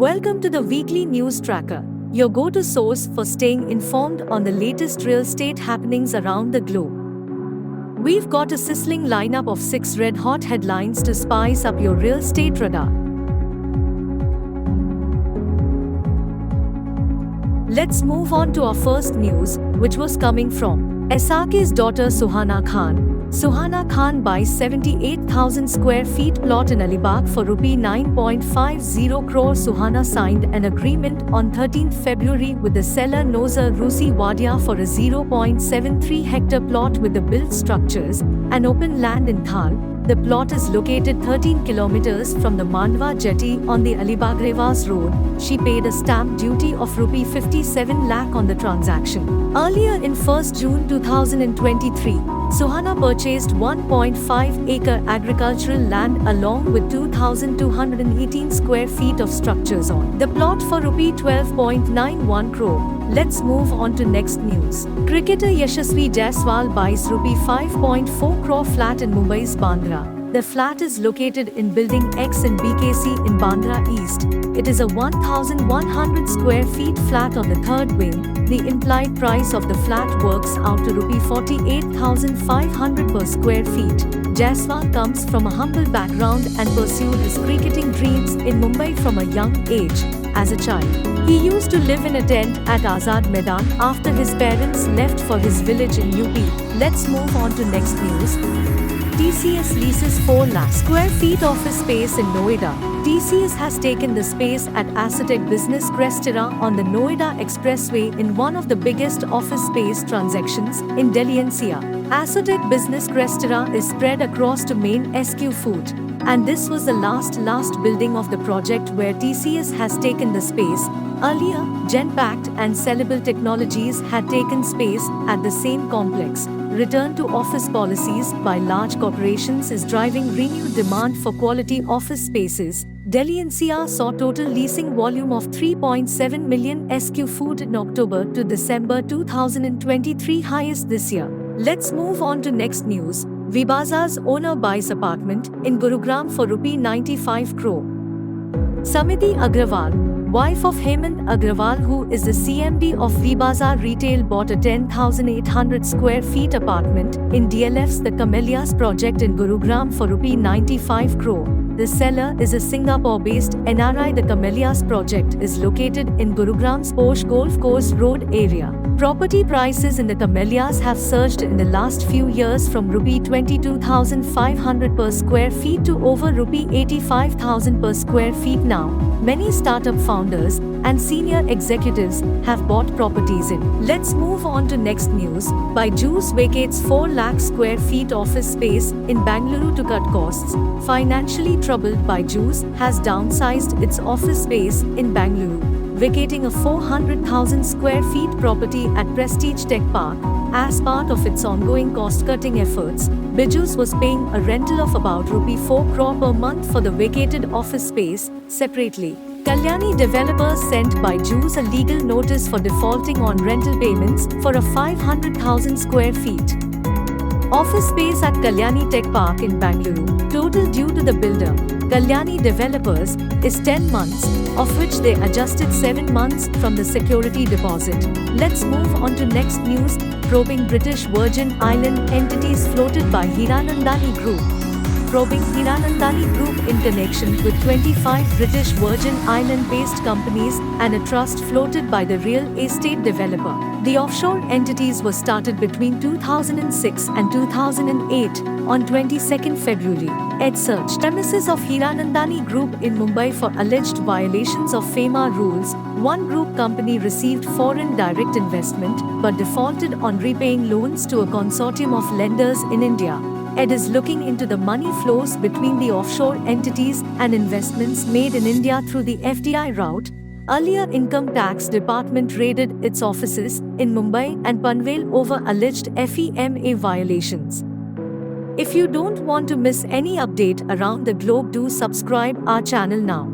Welcome to the weekly news tracker, your go-to source for staying informed on the latest real estate happenings around the globe. We've got a sizzling lineup of 6 red-hot headlines to spice up your real estate radar. Let's move on to our first news, which was coming from SRK's daughter Suhana Khan. Suhana Khan buys 78,000 square feet plot in Alibaug for ₹9.50 crore. Suhana signed an agreement on 13 February with the seller Noida Wadia for a 0.73 hectare plot with the built structures and open land in Thal. The plot is located 13 kilometers from the Mandwa jetty on the Alibaug-Revas road. She paid a stamp duty of ₹57 lakh on the transaction. Earlier in 1st June 2023, Suhana purchased 1.5-acre agricultural land along with 2,218 square feet of structures on the plot for ₹12.91 crore. Let's move on to next news. Cricketer Yashasvi Jaiswal buys ₹5.4 crore flat in Mumbai's Bandra. The flat is located in Building X in BKC in Bandra East. It is a 1,100 square feet flat on the third wing. The implied price of the flat works out to ₹48,500 per square feet. Jaiswal comes from a humble background and pursued his cricketing dreams in Mumbai from a young age. As a child, he used to live in a tent at Azad Maidan after his parents left for his village in UP. Let's move on to next news. TCS leases 4 lakh square feet office space in Noida. TCS has taken the space at SRK Business Crestera on the Noida Expressway in one of the biggest office space transactions in Delhi NCR. SRK Business Crestera is spread across to main SQ Food, and this was the last building of the project where TCS has taken the space. Earlier, Genpact and Sellable Technologies had taken space at the same complex. Return to office policies by large corporations is driving renewed demand for quality office spaces. Delhi NCR saw total leasing volume of 3.7 million SQ Food in October to December 2023, highest this year. Let's move on to next news. V-Bazaar's owner buys apartment in Gurugram for ₹95 crore. Samiti Agrawal, wife of Hemant Agrawal, who is the CMD of V-Bazaar Retail, bought a 10,800 square feet apartment in DLF's The Camellias project in Gurugram for ₹95 crore. The seller is a Singapore-based NRI. The Camellias project is located in Gurugram's posh Golf Course Road area. Property prices in the Camellias have surged in the last few years from ₹22,500 per square feet to over ₹85,000 per square feet now. Many startup founders and senior executives have bought properties in. Let's move on to next news. Byju vacates 4 lakh square feet office space in Bengaluru to cut costs. Financially troubled, Byju has downsized its office space in Bengaluru, vacating a 400,000 square feet property at Prestige Tech Park. As part of its ongoing cost-cutting efforts, Byju was paying a rental of about ₹4 crore per month for the vacated office space. Separately, Kalyani developers sent Byju a legal notice for defaulting on rental payments for a 500,000 square feet office space at Kalyani Tech Park in Bengaluru. Total due to the builder, Kalyani Developers, is 10 months, of which they adjusted 7 months from the security deposit. Let's move on to next news. Probing British Virgin Island entities floated by Hiranandani Group. Probing Hiranandani Group in connection with 25 British Virgin Island-based companies and a trust floated by the real estate developer. The offshore entities were started between 2006 and 2008. On 22nd February, it searched premises of Hiranandani Group in Mumbai for alleged violations of FEMA rules. One group company received foreign direct investment but defaulted on repaying loans to a consortium of lenders in India. It is looking into the money flows between the offshore entities and investments made in India through the FDI route. Earlier, Income Tax Department raided its offices in Mumbai and Panvel over alleged FEMA violations. If you don't want to miss any update around the globe, do subscribe our channel now.